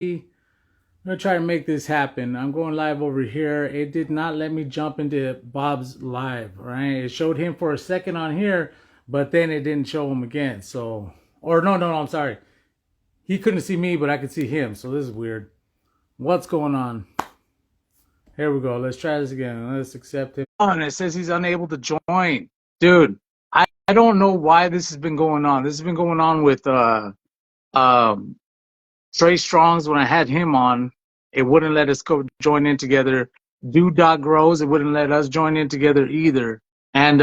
I'm gonna try to make this happen. I'm going live over here. It did not let me jump into Bob's live, right? It showed him for a second on here, but then it didn't show him again. So, or no, I'm sorry. He couldn't see me, but I could see him. So this is weird. What's going on? Here we go. Let's try this again. Let's accept him. Oh, and it says he's unable to join. Dude, I don't know why this has been going on. This has been going on with um Trey Strong's when I had him on, it wouldn't let us go join in together. Do Dot Grows, it wouldn't let us join in together either. And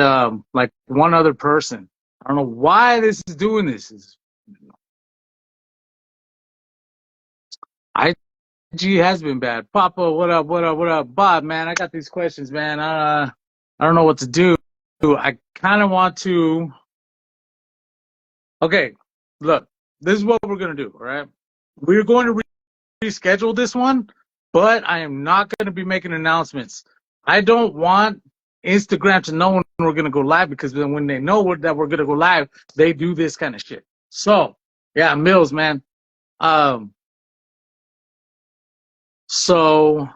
like one other person. I don't know why this is doing this. IG has been bad. Papa, what up, what up, what up? Bob, man, I got these questions, man. I don't know what to do. I kind of want to. Okay, look, this is what we're going to do, all right? We're going to reschedule this one, but I am not going to be making announcements. I don't want Instagram to know when we're going to go live, because then when they know that we're going to go live, they do this kind of shit. So, yeah, Mills, man. Um, so,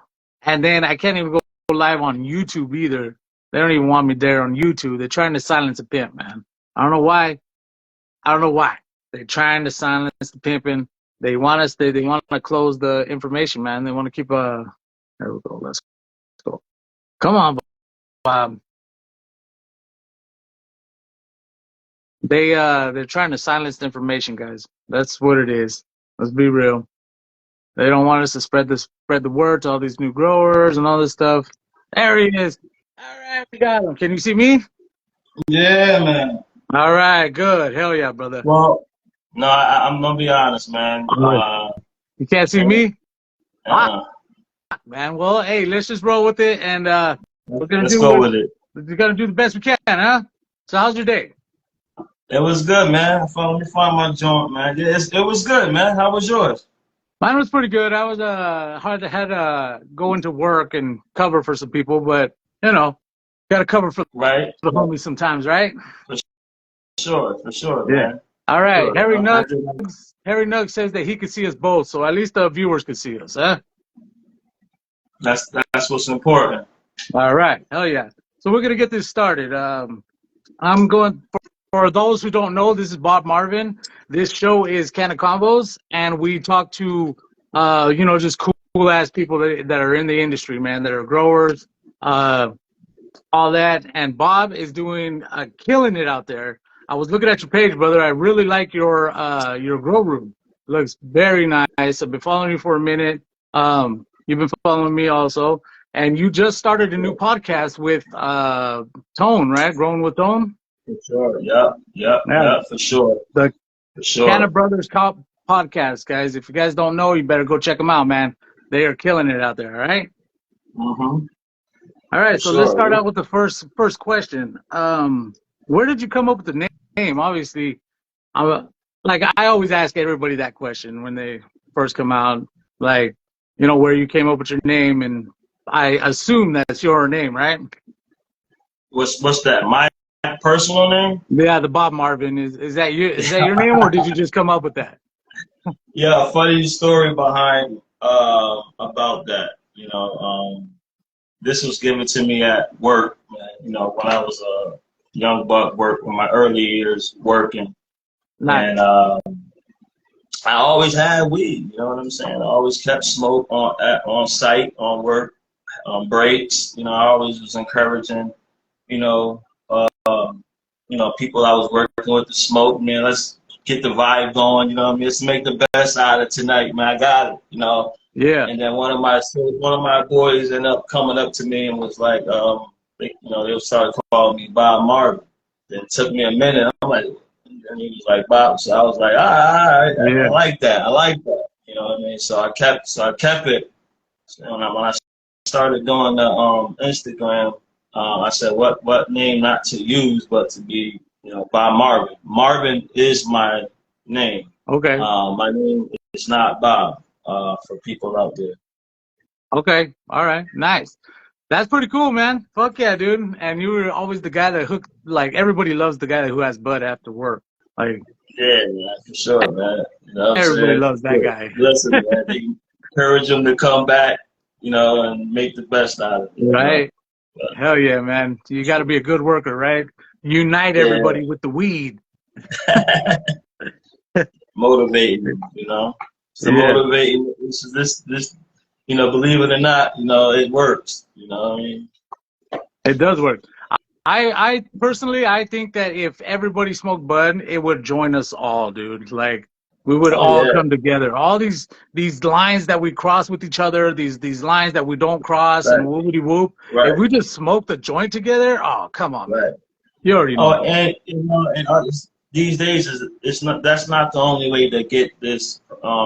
and then I can't even go live on YouTube either. They don't even want me there on YouTube. They're trying to silence a pimp, man. I don't know why. I don't know why. They're trying to silence the pimping. They want us. They want to close the information, man. They want to keep There we go. Let's go. Come on, Bob. They're trying to silence the information, guys. That's what it is. Let's be real. They don't want us to spread the word to all these new growers and all this stuff. There he is. All right, we got him. Can you see me? Yeah, man. All right, good. Hell yeah, brother. Well, no, I'm gonna be honest, man. You can't see Uh, me? Ah, man. Well, hey, let's just roll with it, and we're gonna let's do go with it. we're gonna do the best we can, huh? So, how's your day? It was good, man. Let me find my joint, man. Yeah, it was good, man. How was yours? Mine was pretty good. I was had to go into work and cover for some people, but you know, got to cover for Right? the homies sometimes, right? For sure, Yeah. man. All right. Sure. Harry Nugs says that he could see us both, so at least the viewers could see us, huh? That's what's important. All right. Hell yeah. So we're gonna get this started. I'm going for those who don't know, this is Bob Marvin. This show is CannaConvos, and we talk to just cool ass people that are in the industry, man, that are growers, all that. And Bob is doing killing it out there. I was looking at your page, brother. I really like your grow room. Looks very nice. I've been following you for a minute. You've been following me also, and you just started a new podcast with Tone, right? Growing with Tone. For sure. Yeah, for sure. The For sure. Canna Brothers podcast, guys. If you guys don't know, you better go check them out, man. They are killing it out there. All right. Mm-hmm. All right. For So let's start sure. out with the first question. Where did you come up with the name? Obviously, like I always ask everybody that question when they first come out, like where you came up with your name, and I assume that's your name, right? What's that? My personal name? Yeah, the Bob Marvin is that you? Is that your name, or did you just come up with that? Yeah, funny story behind about that. This was given to me at work, man. When I was a young buck, work in my early years working, Nice. and I always had weed. You know what I'm saying? I always kept smoke on site, on work, on breaks. I always was encouraging, you know, people I was working with to smoke. Man, let's get the vibe going. You know what I mean? Let's make the best out of tonight, man. I got it. Yeah. And then one of my boys ended up coming up to me and was like, they started calling me Bob Marvin. It took me a minute. I'm like, and he was like Bob. So I was like, all right, I Yeah. like that. I like that. You know what I mean? So I kept it. So when I started doing the Instagram, I said, what name not to use, but to be, Bob Marvin. Marvin is my name. Okay. My name is not Bob. For people out there. Okay. All right. Nice. That's pretty cool, man. Fuck yeah, dude. And you were always the guy that hooked. Like everybody loves the guy who has bud after work. Like Yeah, man, for sure, man. You know what I'm Everybody saying? loves that But guy. listen, man, they encourage them to come back, you know, and make the best out of it, you know. Right? But, Hell yeah, man. You got to be a good worker, right? Unite yeah, everybody with the weed. motivating them, you know. So Yeah, motivating this, you know, believe it or not, you know, it works. You know what I mean? it does work. I personally, I think that if everybody smoked bud, it would join us all, dude. Like we would Oh all yeah, come together. All these lines that we cross with each other, these lines that we don't cross, and right, whoopity whoop. If right, we just smoked a joint together, oh come on, man. right. You already Oh, know. and you know, and these days is it's not that's not the only way to get this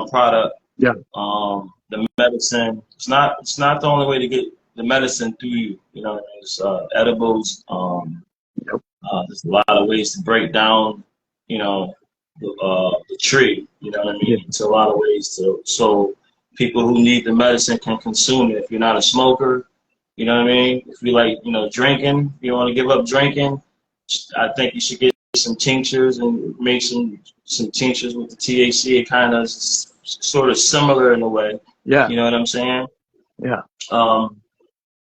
product, Yeah. the medicine. It's not the only way to get the medicine through you. You know, there's edibles. Yep. There's a lot of ways to break down, you know, the tree. You know what I Yeah. mean? It's a lot of ways to so people who need the medicine can consume it. If you're not a smoker, you know what I mean? If you like, you know, drinking, you want to give up drinking, I think you should get some tinctures and make some tinctures with the THC. It kind of sort of similar in a way. Yeah. You know what I'm saying? Yeah. Um,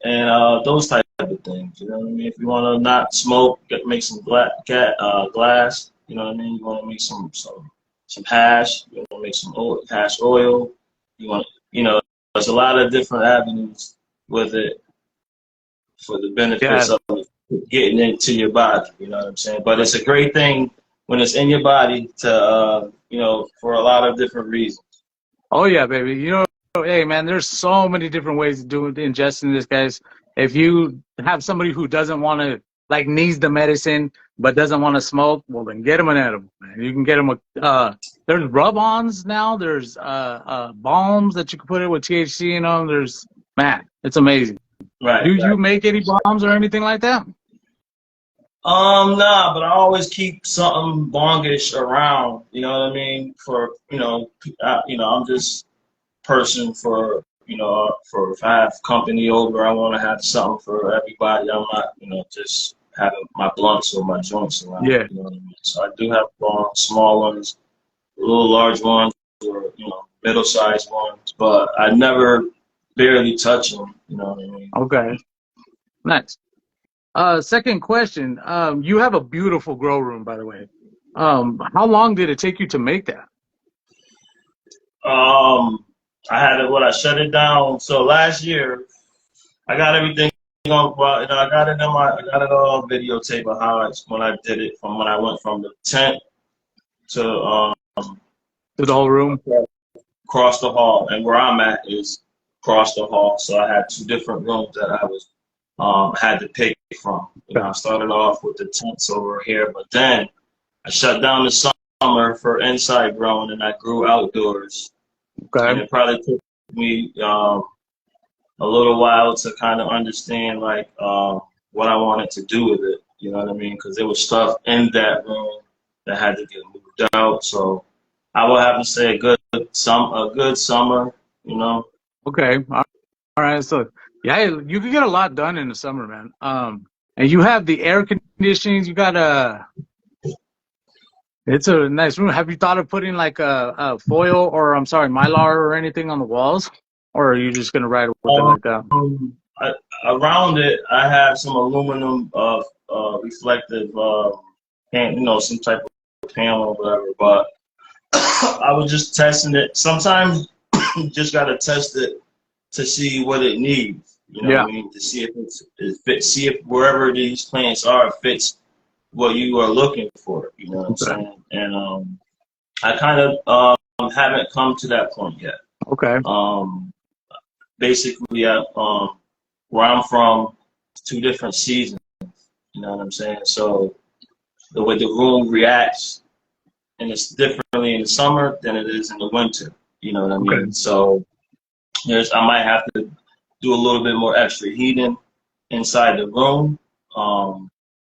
and those type of things. You know what I mean? If you want to not smoke, make some glass. You know what I mean? You want to make some hash. You want to make some hash oil. You want, you know, there's a lot of different avenues with it for the Yeah. benefits of getting into your body. You know what I'm saying? But it's a great thing when it's in your body to, you know, for a lot of different reasons. Oh yeah, baby. You know, hey man, there's so many different ways to do ingesting this, guys. If you have somebody who doesn't want to, like, needs the medicine but doesn't want to smoke, well then get them an edible, man. You can get them with there's rub-ons now. There's balms that you can put it with THC in them. There's, man, it's amazing. Right, Do you right. make any balms or anything like that? Nah, but I always keep something bongish around. You know what I mean? For you know, I'm just person for for if I have company over, I want to have something for everybody. I'm not, you know, just having my blunts or my joints around. Yeah. You know what I mean? So I do have small ones, little large ones, or you know, middle-sized ones, but I never barely touch them. You know what I mean? Okay. Nice. Second question. You have a beautiful grow room, by the way. How long did it take you to make that? Um, I had it. What I shut it down. So last year, I got everything on. Well, you know, I got it all videotape of how when I did it from when I went from the tent to To the whole room? across the hall, and where I'm at is across the hall. So I had two different rooms that I was had to pick from. You know, I Yeah. started off with the tents over here, but then I shut down the summer for inside growing, and I grew outdoors. And Okay. it probably took me a little while to kind of understand like what I wanted to do with it. You know what I mean? Because there was stuff in that room that had to get moved out. So I would have to say a good summer. You know. Okay. All right. So yeah, you can get a lot done in the summer, man. And you have the air conditioning. You got it's a nice room. Have you thought of putting like a foil, or I'm sorry, Mylar or anything on the walls? Or are you just gonna ride with it like that? I, around it, I have some aluminum reflective, you know, some type of panel or whatever. But I was just testing it. Sometimes you just gotta test it to see what it needs. You know what Yeah. I mean? To see if it fits, see if wherever these plants are fits what you are looking for. You know what I'm Okay. saying? And I kind of haven't come to that point yet. Okay. Um, basically, where I'm from, it's two different seasons. You know what I'm saying? So the way the room reacts, and it's differently in the summer than it is in the winter. You know what I Okay. mean? So I might have to do a little bit more extra heating inside the room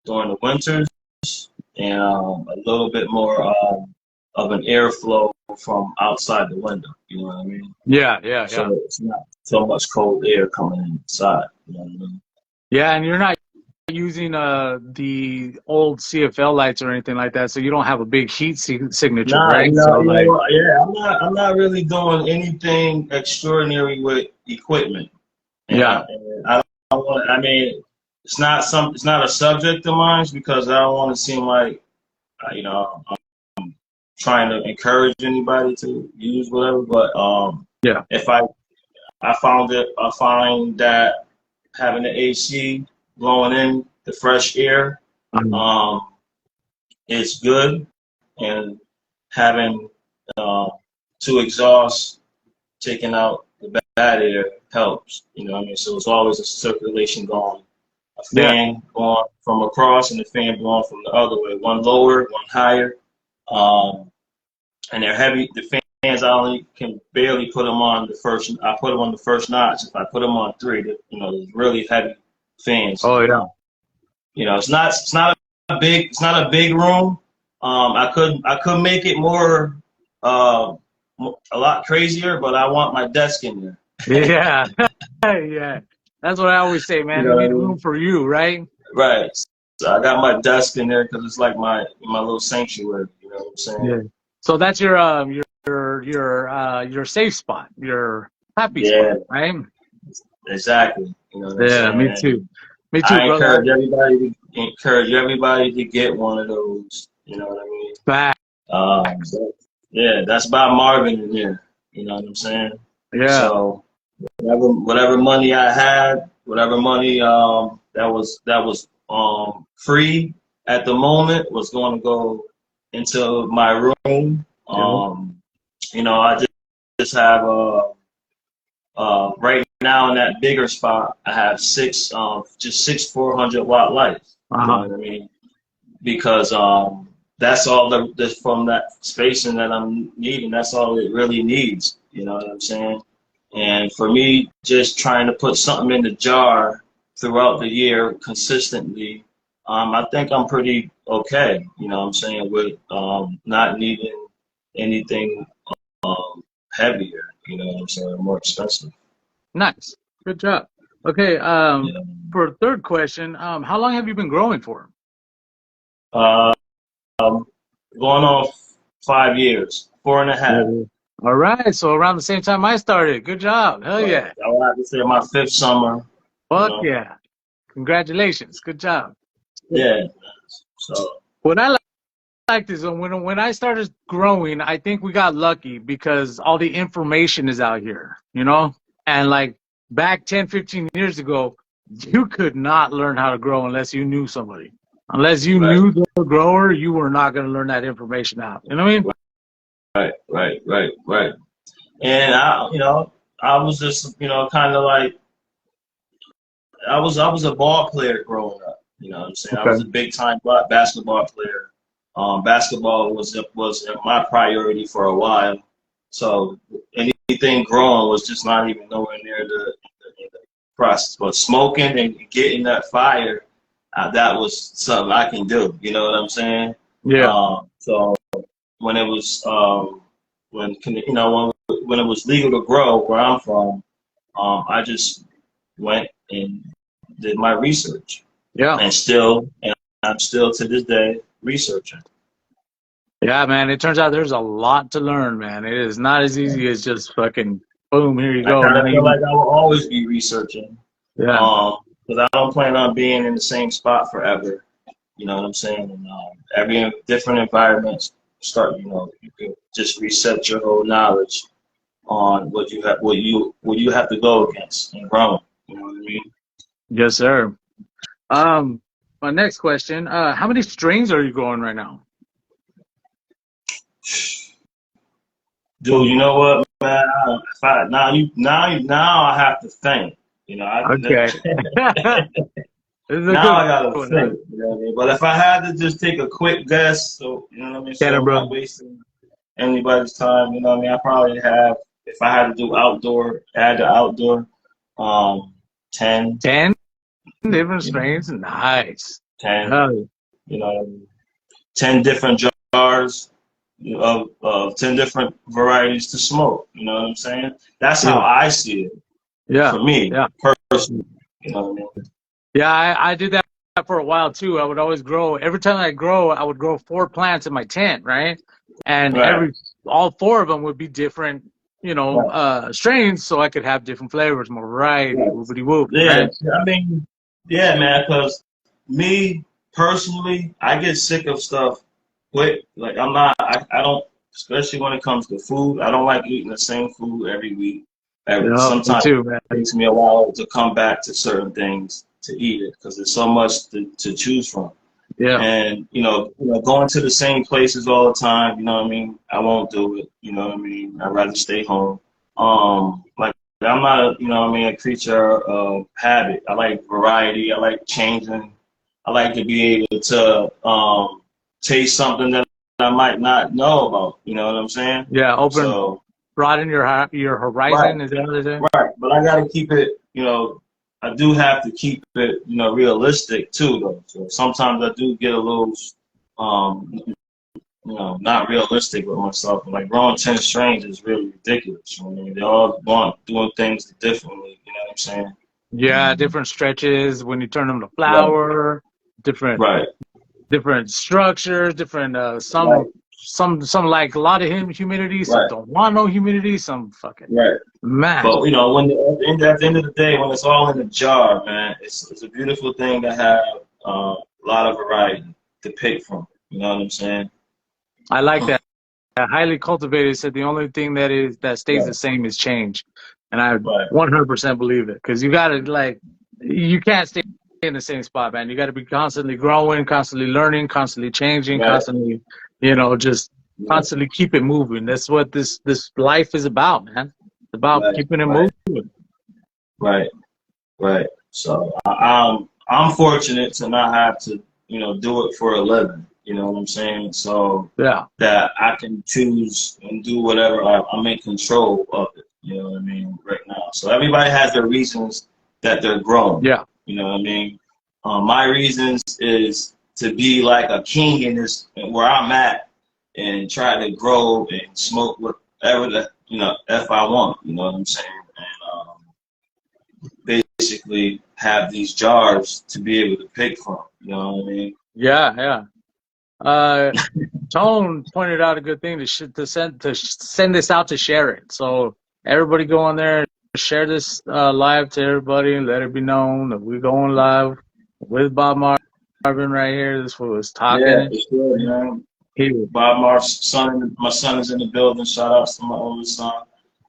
during the winters, and a little bit more of an airflow from outside the window. You know what I mean? Yeah. Yeah. So Yeah. it's not so much cold air coming inside. You know what I mean? Yeah. And you're not using the old CFL lights or anything like that, so you don't have a big heat signature, Nah, right? So you know like, what? Yeah, I'm not really doing anything extraordinary with equipment, yeah, and I don't want. I mean, it's not a subject of mine because I don't want to seem like, you know, I'm trying to encourage anybody to use whatever. But yeah, if I find that having the AC blowing in the fresh air, um, um, is good, and having uh, two exhausts taking out the bad air helps. You know what I mean? So it's always a circulation going, a yeah. fan going from across and the fan blowing from the other way, one lower, one higher. Um, and they're heavy. The fans I only can barely put them on the first. I put them on the first notch. If I put them on three, you know, they're really heavy fans. Oh yeah. You know, it's not a big room. I could make it more uh, a lot crazier, but I want my desk in there. Yeah, yeah. That's what I always say, You man. know You what I need room mean? for you, right? Right. So I got my desk in there because it's like my little sanctuary. You know what I'm saying? Yeah. So that's your safe spot, your happy Yeah, spot, right? exactly. You know what I'm Yeah, me saying? too. And Me too, I brother. encourage everybody to get one of those. You know what I mean? Facts. So, yeah, that's Bob Marvin in there. You know what I'm saying? Yeah. So whatever money I had, whatever money that was free at the moment was going to go into my room. Yeah. You know, just have right now in that bigger spot, I have six 400-watt lights. You know Uh-huh. what I mean? Because that's all from that spacing that I'm needing. That's all it really needs. You know what I'm saying? And for me, just trying to put something in the jar throughout the year consistently, I think I'm pretty okay. You know what I'm saying, with not needing anything um, heavier. You know what I'm saying, more expensive. Nice. Good job. Okay, Yeah. for a third question, how long have you been growing for? Uh, going on 5 years, four and a half. Mhm. All right, so around the same time I started. Good job. Hell Right. yeah. I would have to say my fifth summer. You Fuck know. yeah. Congratulations. Good job. Yeah. So. What I like this when I started growing, I think we got lucky because all the information is out here, you know? And like back 10, 15 years ago, you could not learn how to grow unless you knew somebody. Unless you Right. knew the grower, you were not going to learn that information out. You know what I mean? Right. And I was just, kind of like, I was a ball player growing up. You know what I'm saying? I was Okay. a big time basketball player. Basketball was my priority for a while. So anything growing was just not even nowhere near the process. But smoking and getting that fire, that was something I can do. You know what I'm saying? Yeah. So when it was when it was legal to grow where I'm from, I just went and did my research, Yeah. and I'm still to this day researching. Yeah, man. It turns out there's a lot to learn, man. It is not as easy as just fucking boom, here you I go. kind Now of feel you like I will always be researching, yeah. because I don't plan on being in the same spot forever. You know what I'm saying? And every different environment start. You can just reset your whole knowledge on what you have to go against and growing. You know what I mean? Yes, sir. Um, my next question, how many strings are you growing right now? Dude, you know what, man? Now I have to think. You know, Okay. This is a now good I gotta one, huh? think. You know what I mean? But if I had to just take a quick guess, so you know what I mean, Get so it, I'm not bro. wasting anybody's time. You know what I mean? I probably have, if I had to do add the outdoor, um, 10, 10 different you know, strains. Nice. 10, Oh, you know, 10 different jars of 10 different varieties to smoke. You know what I'm saying? That's how yeah. I see it Yeah. for me Yeah. personally. You know what I mean? Yeah, I did that for a while too. I would always grow. Every time I grow, I would grow 4 plants in my tent, right? And Right. all 4 of them would be different, Right. strains, so I could have different flavors, more variety, Right. whoopity whoop, Yeah. right? I mean, yeah, man. Because me personally, I get sick of stuff quick. Like I'm not. I don't. Especially when it comes to food, I don't like eating the same food every week. No, me Sometimes too, it man. takes me a while to come back to certain things to eat it because there's so much to choose from. Yeah, And going to the same places all the time, you know what I mean? I won't do it. You know what I mean? I'd rather stay home. Like I'm not a, what I mean, a creature of habit. I like variety. I like changing. I like to be able to taste something that I might not know about. You know what I'm saying? yeah. So Broaden your right, horizon. Is that what they say? right. But I got to keep it. I do have to keep it, realistic too, though. So sometimes I do get a little, um, not realistic with myself. Like growing 10 strains is really ridiculous. I mean, they all want doing things differently. You know what I'm saying? Yeah, different stretches when you turn them to Right, flower, different right, different structures, different right, some like a lot of humidity, some right, don't want no humidity, some fucking right. man. But when at the end of the day, when it's all in the jar, man, it's a beautiful thing to have a lot of variety to pick from. You know what I'm saying? I like that. Highly cultivated said the only thing that stays the Right, same is change, and I right, 100% believe it because you gotta you can't stay in the same spot, man. You got to be constantly growing, constantly learning, constantly changing, right, constantly just right, constantly keep it moving. That's what this life is about, man. It's about right, keeping it right, moving. right. Right. So I'm fortunate to not have to, do it for a living. You know what I'm saying? So Yeah, that I can choose and do whatever I'm in control of it. You know what I mean? Right now. So everybody has their reasons that they're growing. yeah. You know what I mean? My reasons is to be like a king in this where I'm at and try to grow and smoke whatever if I want. You know what I'm saying? And basically have these jars to be able to pick from. You know what I mean? Yeah, yeah. Uh, Tone pointed out a good thing to send this out to share it. So everybody go on there, share this live to everybody, and let it be known that we're going live with Bob Marvin right here. This was Yeah, talking. for sure, man. He, Bob Marv's son, my son is in the building. Shout outs to my oldest son.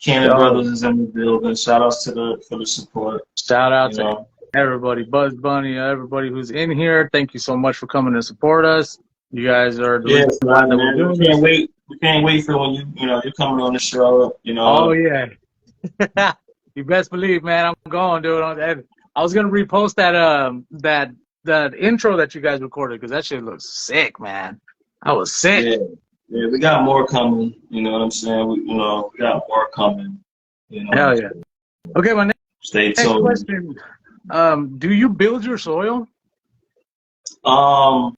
Cannon yo, Brothers is in the building. Shout outs for the support. shout out You to know. everybody, Buzz Bunny, everybody who's in here. Thank you so much for coming to support us. You guys are the Yeah, reason why that we're man. doing this. We can't wait for when you're coming on the show. You Oh know. yeah. You best believe, man, I'm going, dude. I was gonna repost that intro that you guys recorded because that shit looks sick, man. I was sick. Yeah, yeah. We got more coming. You know what I'm saying? We got more coming. You know. Hell yeah. Okay, my Stay next tuned. question. Do you build your soil? Um.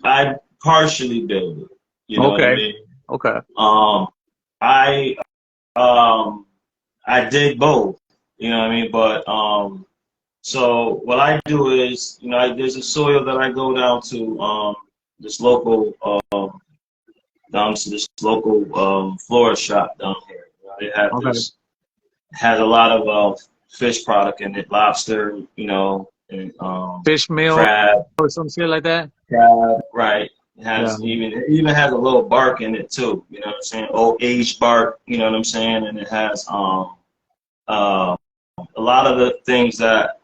I partially build it. You know what I Okay. mean? Okay. Um, I um, I did both. You know what I mean? But so what I do is, there's a soil that I go this local down to this local florist shop down here. They have Okay. this has a lot of fish product in it, lobster, and Fish meal crab. or some shit like that? Yeah, right. Yeah. It even has a little bark in it too. You know what I'm saying? Old aged bark. You know what I'm saying? And it has uh, a lot of the things that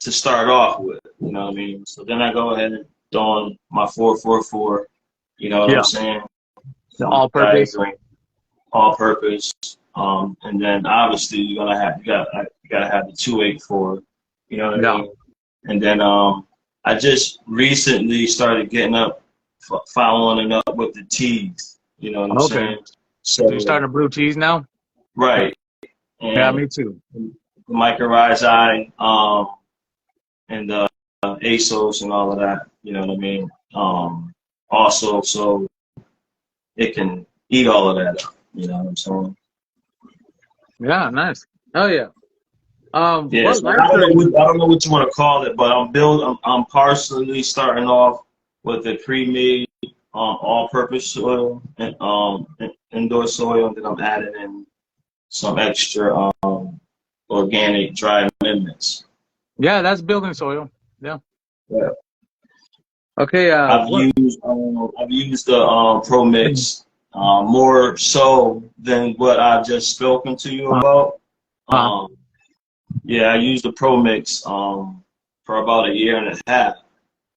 to start off with. You know what I mean? So then I go ahead and throw on my 444. You know what I'm Yeah. saying? The Some all purpose. diagram, all purpose. And then obviously you gotta have the 284. You know what I Yeah. mean? And then I just recently started getting up, following up with the teas. You know what I'm Okay. saying? So you So starting to brew teas now? right, Yeah, and me too. the mycorrhizae, and the ASOS and all of that. You know what I mean? Also, so it can eat all of that up. You know what I'm saying? Yeah, nice. Oh yeah. Yeah, What so I lights don't are know you? what I don't know what you want to call it, but I'm partially starting off with the pre-made all-purpose soil and indoor soil, and then I'm adding in some extra organic dry amendments. Yeah, that's building soil. Yeah. Yeah. Okay. What? I've used the Pro Mix more so than what I've just spoken to you about. Uh, Um, yeah, I used the Pro Mix for about a year and a half.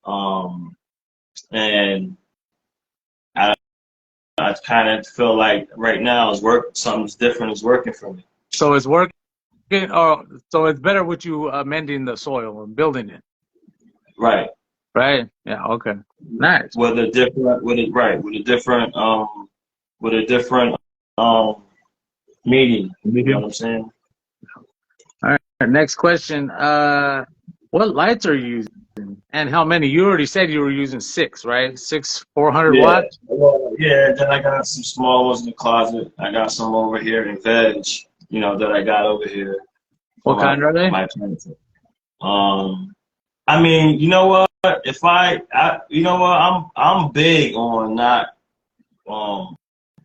Um, and I kind of feel like right now is something's different is working for me. so it's working. Oh, so it's better with you amending the soil and building it, Right. right? Yeah. Okay. Nice. With a different with a different um meaning. You know what Medium. I'm saying? All right. Next question. What lights are you using, and how many? You already said you were using six, right? Six 400 Yeah. watts. Well, yeah, then I got some small ones in the closet. I got some over here in veg, that I got over here for What kind are they? my planting. Um I mean, you know what? If you know what? I'm big on not um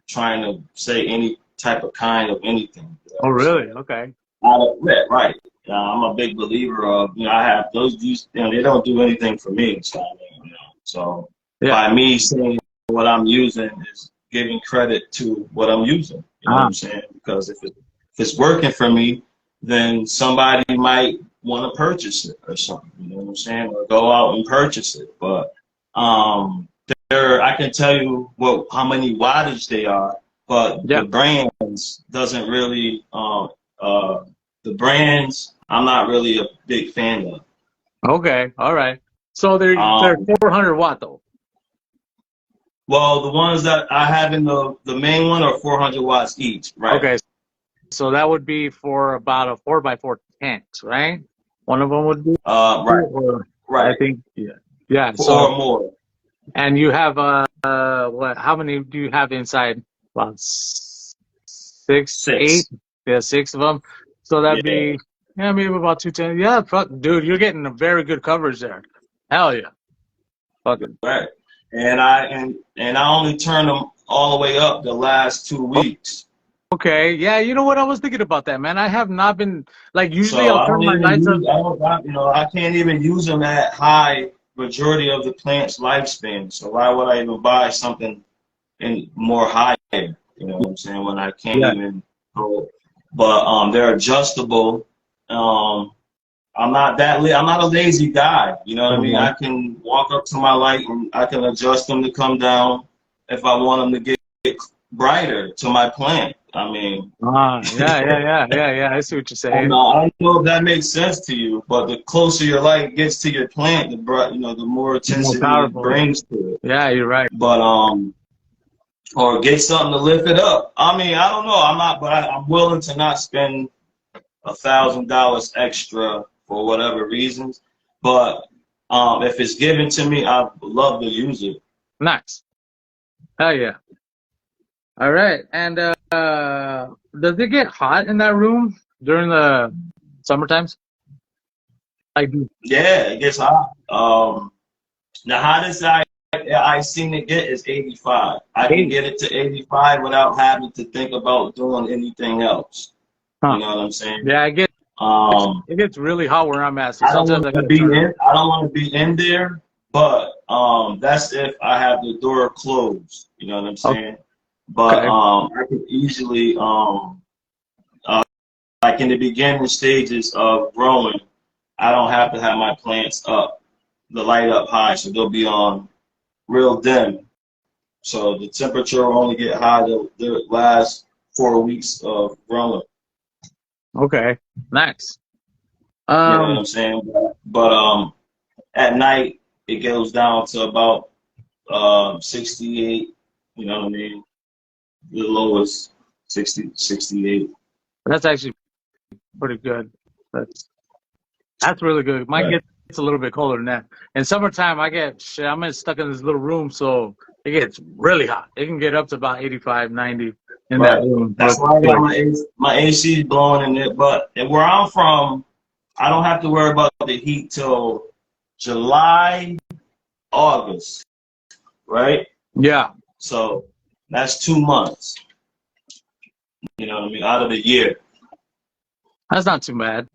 trying to say any type of kind of anything. You know Oh, what I'm really? saying? Okay. Yeah, right. I'm a big believer of, I have these, they don't do anything for me. So, so Yeah. by me saying what I'm using is giving credit to what I'm using. You know what Ah. I'm saying? Because if it's working for me, then somebody might want to purchase it or something. You know what I'm saying? Or go out and purchase it. But um, I can tell you how many wattage they are, but Yeah. the brands doesn't really uh, the brands I'm not really a big fan of. Okay. All right. So they're Um, 400 watt though. well, the ones that I have in the main one are 400 watts each, right? Okay. So that would be for about a 4x4 tent, right? One of them would be, Right, or I right, think, yeah. Yeah. or So, more. and you have, what, how many do you have inside? About six, eight? Six. Yeah, six of them. So that'd Yeah, be, yeah, maybe about 210. Yeah, fuck, dude, you're getting a very good coverage there. Hell yeah. Fucking. right. And I only turn them all the way up the last 2 weeks. Okay. Yeah, you know what? I was thinking about that, man. I have not been, like, usually So I'll I turn don't my even lights up. use, I can't even use them at high majority of the plant's lifespan. So why would I even buy something in more higher? You know what I'm saying? When I can't Yeah. even go. But they're adjustable. Um, I'm not a lazy guy. You know what I mean? Uh-huh. I can walk up to my light and I can adjust them to come down if I want them to get brighter to my plant. I mean, Ah, yeah, yeah, yeah, yeah, yeah. I see what you're saying. I don't know if that makes sense to you, but the closer your light gets to your plant, the more More intensity it powerful. brings to it. Yeah, you're right. But or get something to lift it up. I mean, I don't know. I'm willing to not spend $1,000 extra for whatever reasons. But if it's given to me, I would love to use it. Nice. Hell yeah. All right. And does it get hot in that room during the summer times? Like, Yeah, it gets hot. The hottest I seen it get is 85. I can hey, get it to 85 without having to think about doing anything else. You huh? know what I'm saying? Yeah, Um, it gets really hot where I'm at, so I don't sometimes want I to gotta be turn in. on. I don't want to be in there, but that's if I have the door closed. You know what I'm saying? But Okay. I could easily uh, like in the beginning stages of growing, I don't have to have my plants up, the light up high, so they'll be on real dim. So the temperature will only get high the last 4 weeks of growing. Okay. Nice. You know what Um. I'm saying? But at night it goes down to about 68. You know what I mean? The lowest 60, 68. That's actually pretty good. That's really good. Mine Right. gets a little bit colder than that. In summertime, I get shit. I'm stuck in this little room, so it gets really hot. It can get up to about 85, 90. in that Right. room real That's why I got quick. my AC blowing in it. But and where I'm from, I don't have to worry about the heat till July, August, right? Yeah, So that's 2 months, you know what I mean, out of the year. that's not too bad.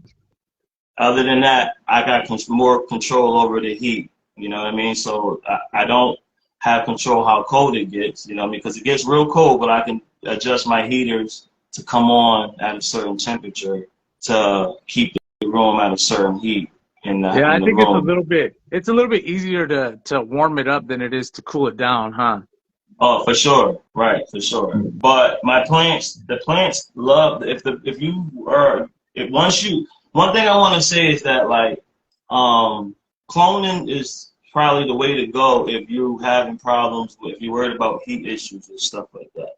Other than that, I got more control over the heat, you know what I mean? So I don't have control how cold it gets, you know what I mean? Because it gets real cold, but I can adjust my heaters to come on at a certain temperature to keep the room at a certain heat Yeah, I in the think room. it's a little bit easier to warm it up than it is to cool it down, huh? Oh, for sure, right, for sure. But my plants, the plants love if you are if once you one thing I want to say is that like cloning is probably the way to go if you're having problems if you're worried about heat issues and stuff like that.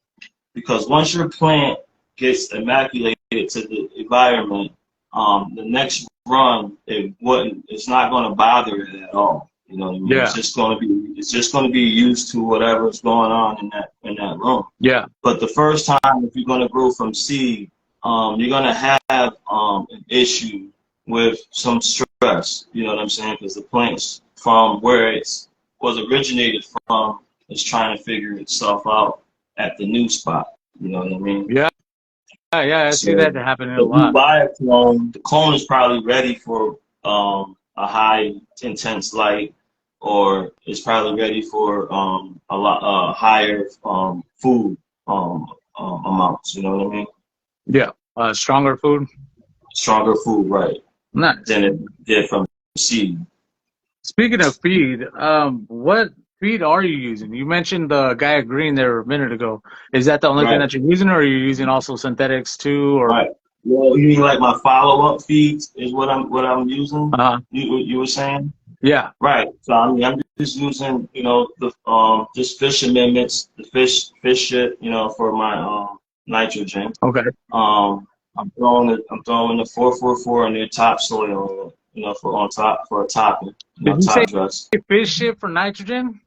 Because once your plant gets immaculated to the environment, the next run it's not going to bother it at all. You know what I mean? Yeah, It's just going to be used to whatever's going on in that room. yeah, But the first time, if you're going to grow from seed, you're going to have an issue with some stress. You know what I'm saying? Because the plants from where it's was originated from is trying to figure itself out at the new spot. You know what I mean? yeah, yeah. I see So that happening a if you lot. buy a clone, the clone is probably ready for a high intense light, or it's probably ready for a lot higher food amounts. You know what I mean? Yeah, stronger food. Stronger food, right? Nice. Than it did from seed. Speaking of feed, what feed are you using? You mentioned the Gaia Green there a minute ago. Is that the only thing Right, that you're using, or are you using also synthetics too? Or right. Well, you mean like my follow-up feeds is what I'm using? uh, You were saying? yeah, Right. So I mean, I'm just using, the just fish amendments, the fish shit, for my nitrogen. okay. I'm throwing the 444 in the topsoil, for on top for a topping, Did you say top dress. fish shit for nitrogen?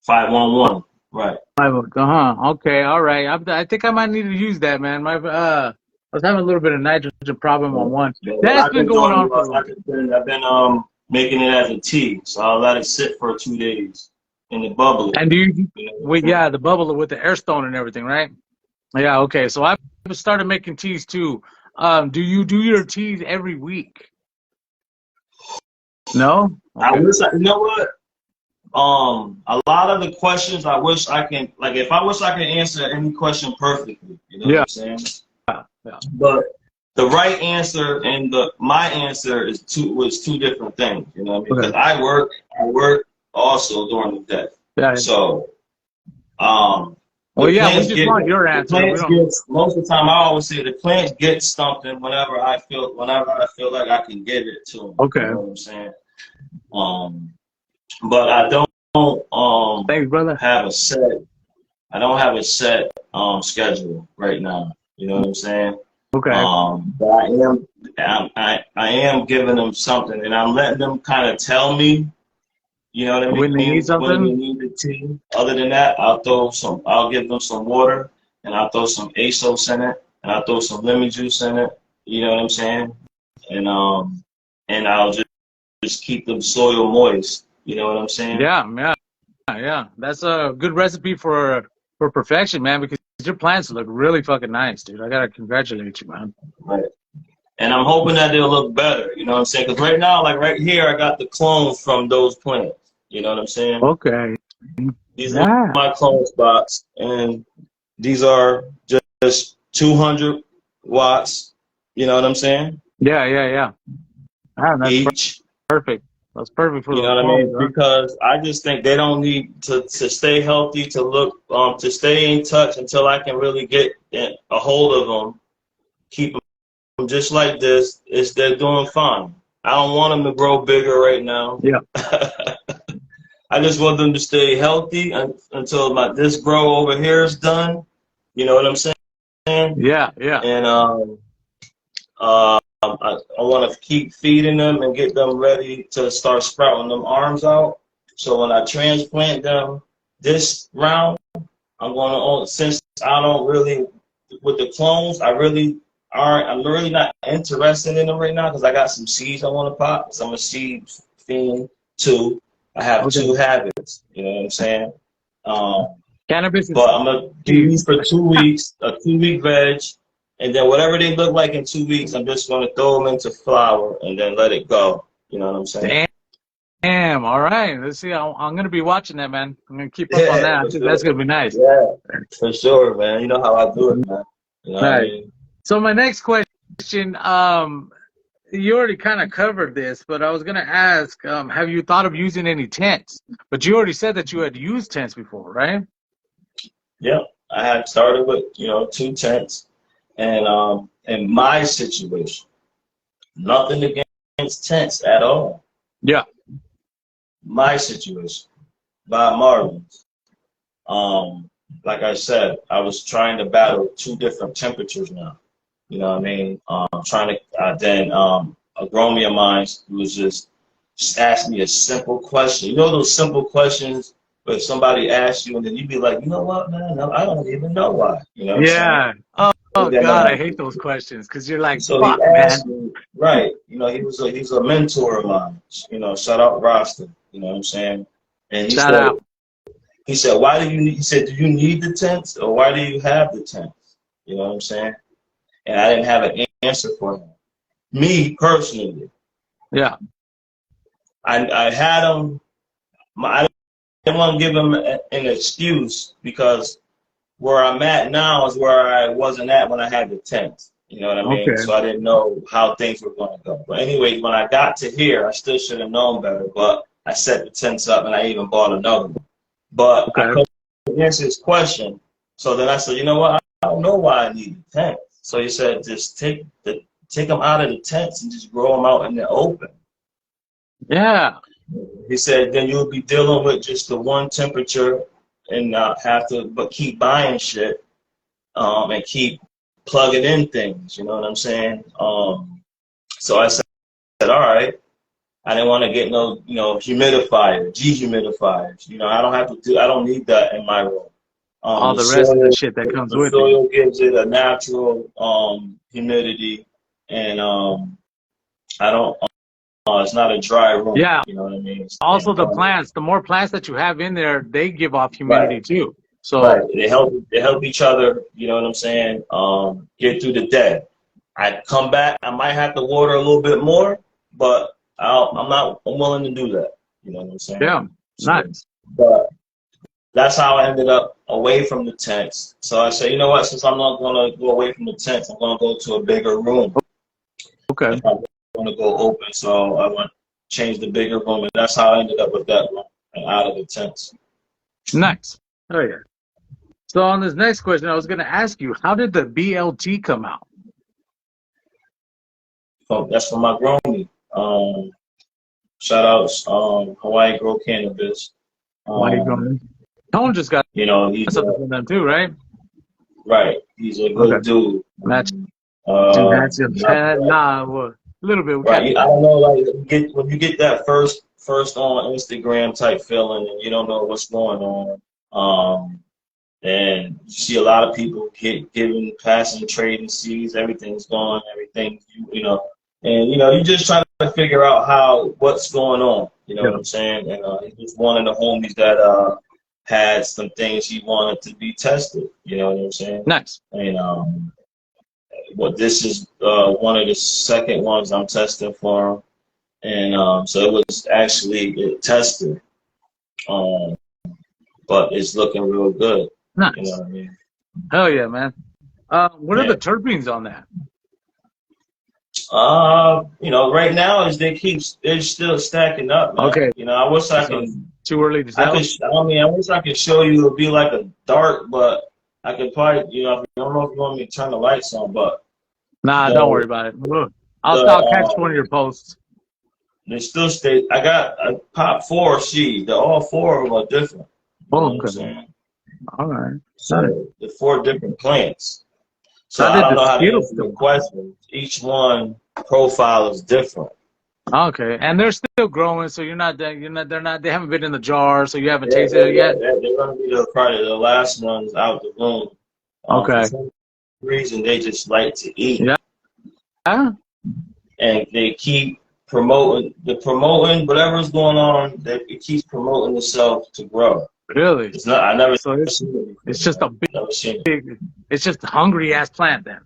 511. Right. Uh-huh. Okay, all right. I think I might need to use that, man. I was having a little bit of nitrogen problem on Right. one. Yeah, what That's I've been been going doing on for a was little bit. I've been making it as a tea, so I'll let it sit for 2 days in the bubbler. And do you, You know what I'm with saying? yeah, the bubble with the air stone and everything, right? Yeah, okay. So I've started making teas too. Do you do your teas every week? No? I Okay. wish you know what? A lot of the questions I wish I can, like, if I wish I could answer any question perfectly, you know what Yeah, I'm saying? yeah. But the right answer and my answer was two different things, you know what I mean? Because Okay. I work also during the day. Yeah. So, Well, yeah, we just want your the answer. We plants don't. get, most of the time I always say the plants get something whenever I feel like I can give it to them, you Okay. know what I'm saying? Um, but I don't Thanks, brother. have a set. I don't have a set schedule right now. You know what I'm saying? Okay. But I am giving them something, and I'm letting them kind of tell me. You know what I When they need mean? When they something. need the tea. Other than that, I'll give them some water, and I'll throw some ASOS in it, and I'll throw some lemon juice in it. You know what I'm saying? And I'll just keep the soil moist. You know what I'm saying? Yeah, yeah, yeah. That's a good recipe for perfection, man. Because your plants look really fucking nice, dude. I gotta congratulate you, man. Right. And I'm hoping that they'll look better. You know what I'm saying? Because right now, like right here, I got the clones from those plants. You know what I'm saying? Okay. These are Yeah. my clone spots, and these are just 200 watts. You know what I'm saying? Yeah, yeah, yeah. Ah, that's Each. perfect. That's perfect for You those know what I clones, mean? huh? Because I just think they don't need to stay healthy, to stay in touch until I can really get a hold of them, keep them just like this. They're doing fine. I don't want them to grow bigger right now. Yeah. I just want them to stay healthy until this grow over here is done. You know what I'm saying? Yeah, yeah. And I want to keep feeding them and get them ready to start sprouting them arms out. So when I transplant them this round, I'm going to, since I don't really, with the clones, I'm really not interested in them right now because I got some seeds I want to pop. So I'm a seed fiend too. I have Okay. two habits, you know what I'm saying? Um, Cannabis is but I'm going to do these huge. for 2 weeks, a 2 week veg. And then whatever they look like in 2 weeks, I'm just going to throw them into flour and then let it go. You know what I'm saying? Damn. All right. Let's see. I'm gonna be watching that, man. I'm gonna keep up on Yeah, that. I for think that's sure. gonna be nice. Yeah, for sure, man. You know how I do it, man. You know what I Nice. mean? So my next question, you already kind of covered this, but I was gonna ask, have you thought of using any tents? But you already said that you had used tents before, right? Yeah, I had started with, 2 tents, and in my situation, nothing against tents at all. Yeah. My situation, Bob Marvin. Um, like I said, I was trying to battle 2 different temperatures now. You know what I mean? Trying to then a grown of mine who was just asked me a simple question. You know those simple questions where somebody asks you and then you be like, you know what, man? No, I don't even know why. You know what I'm saying? Yeah. Oh, And oh then God, I hate those questions because you're like, so he fuck, asked man. me, right? He's a mentor of mine. Shout out Rasta. You know what I'm saying? And Shout out. he said, why do you need? He said, do you need the tents or why do you have the tents? You know what I'm saying? And I didn't have an answer for him. Me personally, Yeah. I had him. I didn't want to give him an excuse because where I'm at now is where I wasn't at when I had the tent. You know what I mean? Okay. So I didn't know how things were going to go. But anyway, when I got to here, I still should have known better. But I set the tents up and I even bought another one. But I Okay. couldn't answer his question. So then I said, you know what? I don't know why I need the tent. So he said, just take them out of the tents and just grow them out in the open. Yeah. He said, then you'll be dealing with just the one temperature and not have to, but keep buying shit and keep plugging in things. You know what I'm saying? So I said, all right. I didn't want to get no, humidifier, dehumidifiers. I don't need that in my room. All The the rest of the soil, shit that comes the with it. soil gives it a natural humidity, and I don't. It's not a dry room. Yeah. You know what I mean? Also, And, the plants, the more plants that you have in there, they give off right. humidity too. Right. So, They help each other, you know what I'm saying? Get through the day. I come back, I might have to water a little bit more, but I'm willing to do that. You know what I'm saying? yeah. So, Nice. but that's how I ended up away from the tents. So I said, you know what, since I'm not gonna go away from the tents, I'm gonna go to a bigger room Okay. if I'm gonna go open. So I went change the bigger room and that's how I ended up with that room and out of the tents. Nice. Oh, yeah. So on this next question, I was going to ask you, how did the BLT come out? So that's for my grown. Shout outs, Hawaii Grow Cannabis. Why are you Um, going? Tone just got he's something from them too, right? right. He's a Okay. good dude. That's Uh, that's your not, nah, well, a little bit. We kind right. I don't know, like when you get that first on Instagram type feeling, and you don't know what's going on. And you see a lot of people giving, passing, trading seeds. Everything's gone. Everything and you just trying to figure out what's going on. You know yeah. what I'm saying? And he was one of the homies that had some things he wanted to be tested. You know what I'm saying? Nice. And this is one of the second ones I'm testing for him. And so it was actually tested, but it's looking real good. You know Nice. what I mean? Hell yeah, man. What are Yeah. the terpenes on that? Right now they're still stacking up, man. Okay. I wish I So it's can. too early to I tell? could. I mean, I wish I could show you. It'd be like a dart, but I could probably. I don't know if you want me to turn the lights on, but Nah, don't worry the about it. Look, I'll catch the one of your posts. they still stay. I popped 4 seeds. All 4 of them are different. You know what I'm Okay. saying? All right. Nice. So the 4 different plants. So How I did don't the know how to Skittles answer your come? question. Each one profile is different. Okay, and they're still growing, so they haven't been in the jar, so you haven't Yeah, tasted yeah, it yeah. yet. They're gonna be the probably the last ones out the room. For Okay. some reason, they just like to eat, Yeah. and they keep promoting whatever's going on. That it keeps promoting itself to grow. Really? It's not. I never So seen it it's before, just man. a big, Never seen it. big it's just a hungry ass plant then.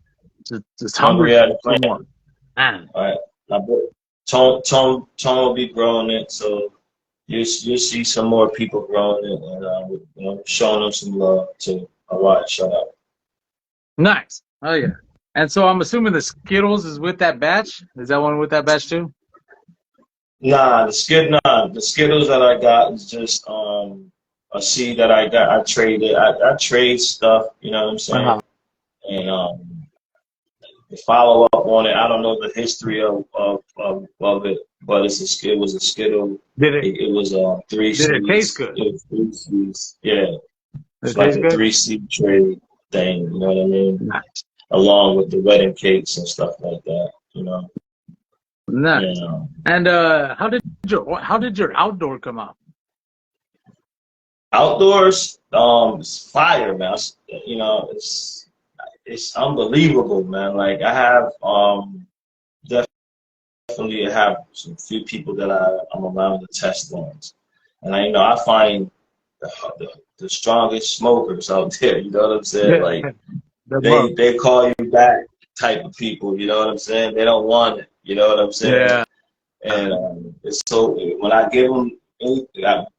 Just hungry Hungry at the for plant. more. Man. All right. I bet Tone will be growing it, so you see some more people growing it, and showing them some love too. All right, shut up. Nice. Oh yeah. And so I'm assuming the Skittles is with that batch? Is that one with that batch too? Nah, the Skittles that I got is just a seed that I got. I traded. I trade stuff. You know what I'm saying? Uh-huh. And to follow up on it, I don't know the history of it, but it was a Skittle. Did it It was three did it taste seeds. good? It was three seeds. Yeah, Did it's it like taste a good? 3 seed trade thing. You know what I mean? Nice. Along with the wedding cakes and stuff like that. You know. Nice. And And how did your outdoor come out? outdoors, it's fire, man. You know, it's unbelievable, man. Like I have definitely have some few people that I'm around to test ones, and I find the strongest smokers out there. You know what I'm saying? Yeah. Like The mug. they call you back type of people. You know what I'm saying? They don't want it. You know what I'm saying? Yeah. And it's so when I give them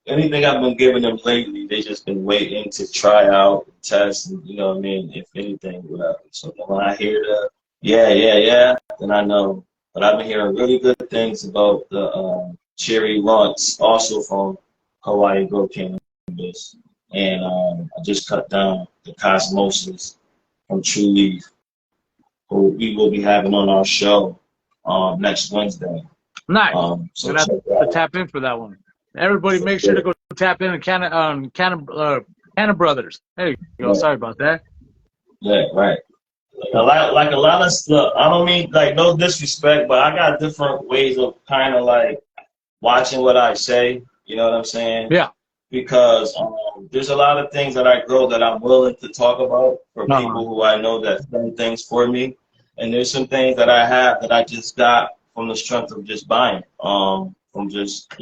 anything I've been giving them lately, they just been waiting to try out, test, and you know what I mean. If anything, whatever. So when I hear the yeah, then I know. But I've been hearing really good things about the cherry runts, also from Hawaii Grow Cannabis, and I just cut down the Cosmosis from True Leaf, who we will be having on our show next Wednesday. Nice. So Gonna have check that to out. tap in for that one. Everybody, For make sure to sure. go tap in on Canna Brothers. There you go. Right. Sorry about that. Yeah, right. Like a lot of stuff. I don't mean like no disrespect, but I got different ways of kind of like watching what I say. You know what I'm saying? Yeah. Because there's a lot of things that I grow that I'm willing to talk about for Uh-huh. people who I know that's done things for me, and there's some things that I have that I just got from the strength of just buying, from just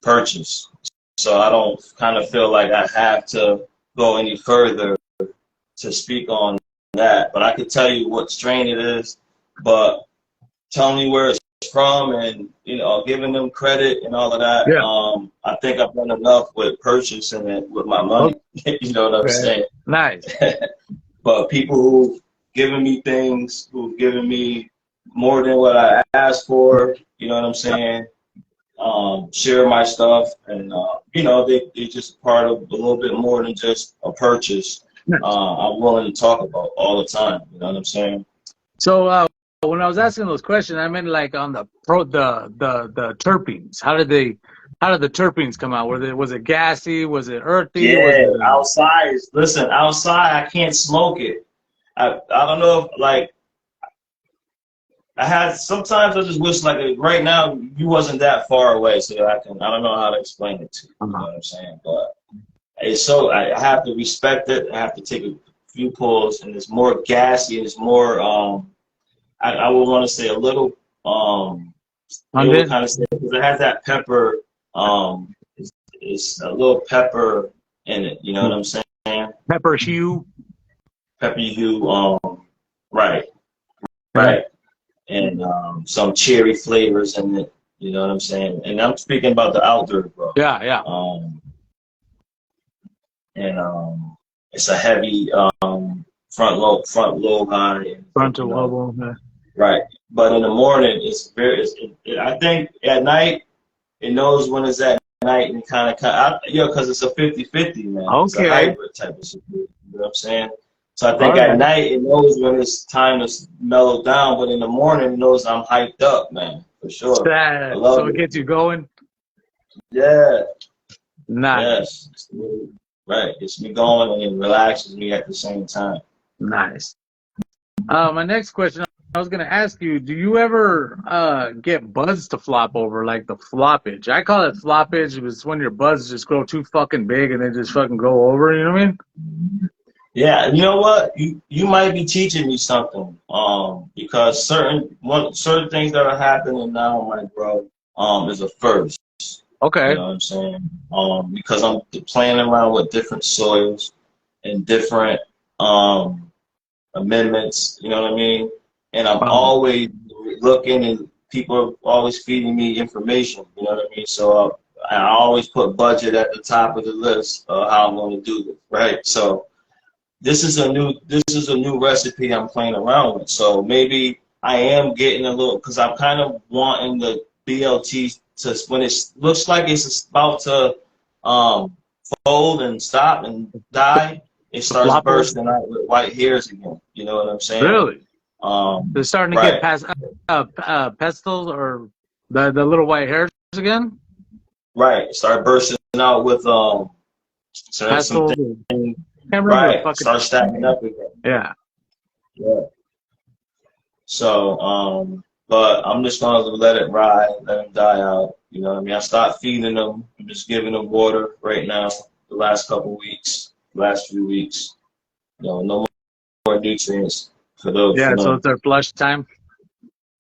purchase. So I don't kind of feel like I have to go any further to speak on that, but I could tell you what strain it is, but tell me where it's from and giving them credit and all of that. Yeah. I think I've done enough with purchasing it with my money. You know what I'm Okay. saying? Nice. But people who've given me things, who've given me more than what I asked for, you know what I'm saying? Share my stuff, and they just part of a little bit more than just a purchase. Nice. I'm willing to talk about all the time. You know what I'm saying? So when I was asking those questions, I meant like on the terpenes. How did the terpenes come out? Was it gassy? Was it earthy? Was Yeah, it outside I can't smoke it. I don't know if like I had sometimes I just wish like right now you wasn't that far away so that I don't know how to explain it to you. You know what I'm saying? But it's so I have to respect it. I have to take a few pulls, and it's more gassy. It's more I would want to say a little they would London? kind of say because it has that pepper it's a little pepper in it. You know what I'm saying? Pepper hue? Pepper hue. Right, Yeah. right, and some cherry flavors in it. You know what I'm saying? And I'm speaking about the outdoor, bro. Yeah. And it's a heavy front lobe high. And, Frontal lobe. Yeah. right. But in the morning, I think at night it knows when it's at night and kind of because it's a 50-50, man. It's a Okay. hybrid type of situation. You know what I'm saying? So I think All at right. night it knows when it's time to mellow down, but in the morning it knows I'm hyped up, man, for sure. I So love it it. gets you going? Yeah, Nice. yes. Right. Gets me going and it relaxes me at the same time. Nice. My next question, was gonna ask you, do you ever get buds to flop over, like the floppage? I call it floppage. It's when your buds just grow too fucking big and they just fucking go over. You know what I mean? Yeah, you know what? You might be teaching me something. Because certain things that are happening now, my bro, is a first. You Okay. know what I'm saying? Because I'm playing around with different soils and different amendments. You know what I mean? And I'm always looking, and people are always feeding me information. You know what I mean? So I always put budget at the top of the list of how I'm going to do this, right? So this is a new recipe I'm playing around with. So maybe I am getting a little, because I'm kind of wanting the BLT to, when it looks like it's about to fold and stop and die, it starts Flop over. bursting out with white hairs again. You know what I'm saying? Really? They're starting to get Right, past pestles or the little white hairs again. right. Start bursting out with some Pestles. things. Can't remember the Right, fucking. start stacking up again. Yeah. Yeah. So, but I'm just gonna let it ride, let them die out. You know what I mean? I stopped feeding them. I'm just giving them water right now. The last couple weeks, last few weeks. No more nutrients for those. Yeah. For So them. it's their flush time.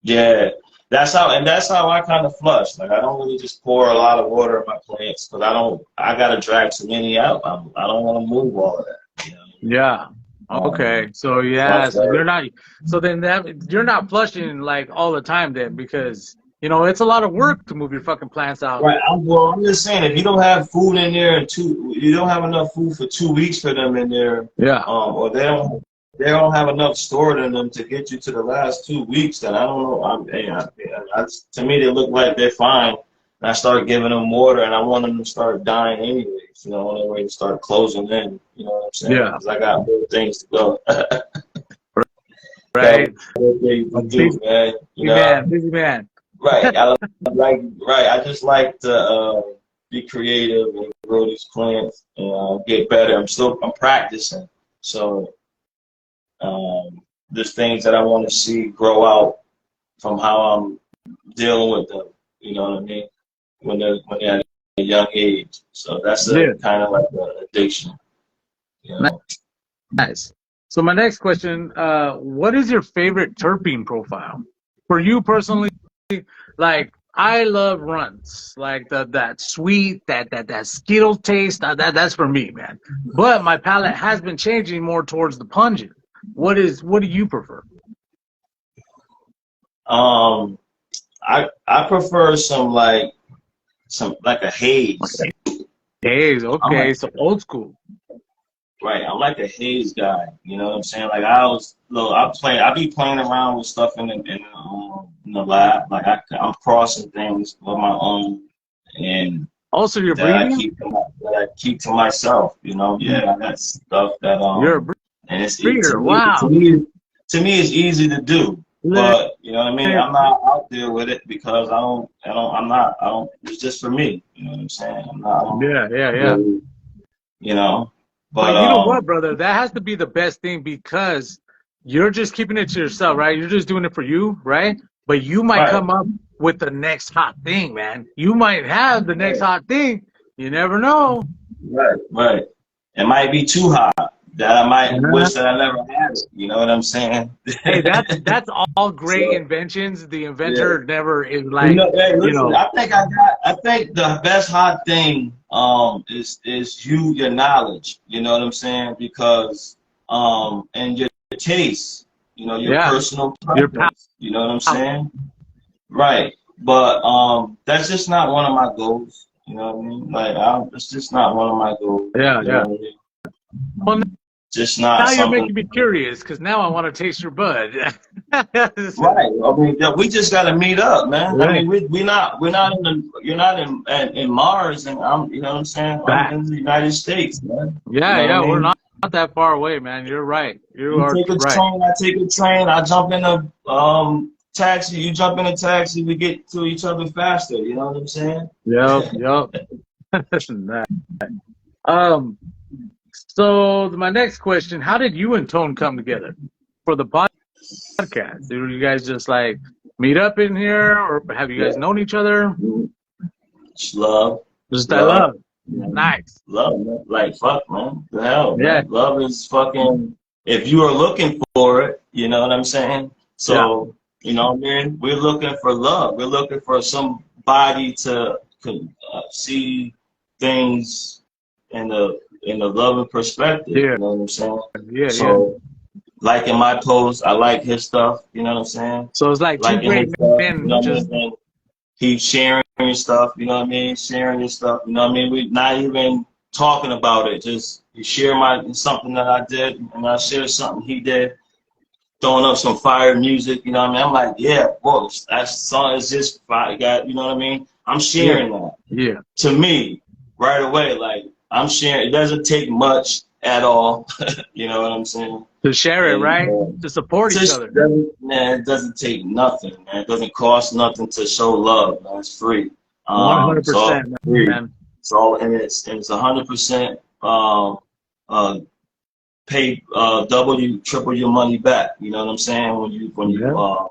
Yeah, that's how I kind of flush. Like I don't really just pour a lot of water on my plants because I gotta drag too many out. I don't want to move all of that. You know? Yeah. Okay. So yeah. So you're not. So then you're not flushing like all the time then, because it's a lot of work to move your fucking plants out. Right. I'm just saying, if you don't have food in there you don't have enough food for 2 weeks for them in there. Yeah. Or they don't have enough stored in them to get you to the last 2 weeks. Then I don't know. To me, they look like they're fine. And I start giving them water, and I want them to start dying anyways. I want them to start closing in. You know what I'm saying? Yeah. Because I got more things to go. Right. Do, man. Busy man. Right. I just like to be creative and grow these plants and get better. I'm practicing. So there's things that I want to see grow out from how I'm dealing with them. You know what I mean? When they're at a young age. So that's kind of like an addiction. You know? Nice. So my next question, what is your favorite terpene profile? For you personally, like I love runts, like that sweet, that Skittle taste. That's for me, man. But my palate has been changing more towards the pungent. What do you prefer? I prefer some like a haze. Haze, okay, so old school. Right, I'm like a haze guy. You know what I'm saying? Like I be playing around with stuff in the lab. Like I'm crossing things with my own, and also you're that breeding. I keep to myself. You know, yeah, I got stuff that You're a and it's breeder. To me, it's easy to do. But you know what I mean? I'm not out there with it because it's just for me. You know what I'm saying? Yeah. You know. But you know what, brother? That has to be the best thing because you're just keeping it to yourself, right? You're just doing it for you, right? But you might come up with the next hot thing, man. You might have the next hot thing. You never know. Right. It might be too hot that I might wish that I never had it. You know what I'm saying? Hey, that's all great inventions. The inventor never is like, I think the best hot thing is your knowledge. You know what I'm saying? Because and your taste. You know, your personal preference. You know what I'm saying? Right. But that's just not one of my goals. You know what I mean? Like it's just not one of my goals. Yeah. What I mean? Well, just not. Now you're making me curious because now I want to taste your bud. Right. I mean, we just got to meet up, man. Right. I mean, you're not in Mars, and you know what I'm saying? I'm in the United States, man. Yeah, you know we're not that far away, man. You're right. I take a train. I jump in a taxi. You jump in a taxi. We get to each other faster. You know what I'm saying? Yep. So my next question: how did you and Tone come together for the podcast? podcast? Do you guys just like meet up in here, or have you guys Yeah. known each other? Just love, Just I love, love. man. Nice. Love, man. Like fuck, man. The hell, Yeah. man. Love is fucking. If you are looking for it, you know what I'm saying. Yeah. So you know, man, we're looking for love. We're looking for somebody to see things in the loving perspective. Yeah. You know what I'm saying. Yeah. Yeah. So like in my post, I like his stuff. You know what I'm saying. So it's like two Liking great his stuff. You men know what I just. mean. And he's sharing your stuff. You know what I mean. Sharing your stuff. You know what I mean. We not even talking about it. Just you share something that I did, and I share something he did. Throwing up some fire music. You know what I mean. I'm like, yeah, whoa, that song is just fire. You know what I mean. I'm Yeah. sharing that. Yeah. To me, right away, like I'm sharing. It doesn't take much at all. You know what I'm saying? To share it, And right? To support each just other. man, it doesn't take nothing, man. It doesn't cost nothing to show love, man. It's free. It's all 100%, free. man. It's all and it's 100% uh pay double you triple your money back. You know what I'm saying? When you Yeah.